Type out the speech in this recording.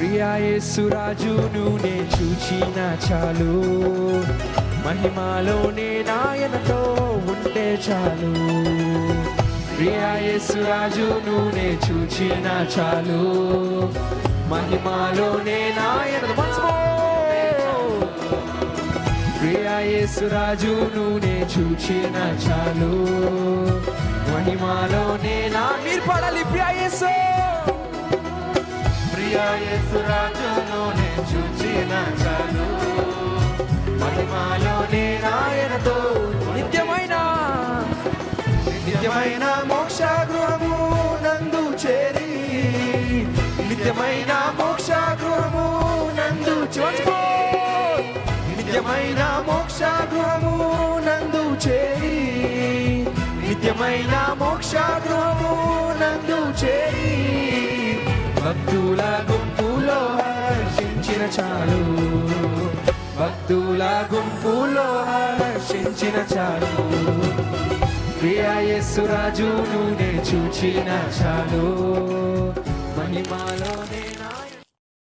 ప్రియా యేసు రాజును నే చూచిన చాలు, మహిమలోనే నాయనతో ఉంటే చాలు. ప్రియా యేసు రాజును నే చూచిన చాలు, మహిమలోనే నాయనతో. ప్రియా యేసు రాజును నే చూచిన చాలు, మహిమలోనే నా. మీరు పాడాలి. ప్రియా యేసు, ప్రియా యేసు రాజును నే చూచిన చాలు, మహిమలోనే నాయనతో నిత్యమైన నిత్యమైన మోక్ష గృహము నందు చేరి, నిత్యమైన మోక్ష గృహము నందు చేరి, నిత్యమైన మోక్ష గృహము నందు చేరి, నిత్యమైన మోక్ష గృహము నందు చేరి, భక్తుల గుంపులో హర్షించిన చాలు, భక్తుల గుంపులో హర్షించిన చాలు. ప్రియా యేసు రాజును నే చూచిన చాలు, మహిమలోనే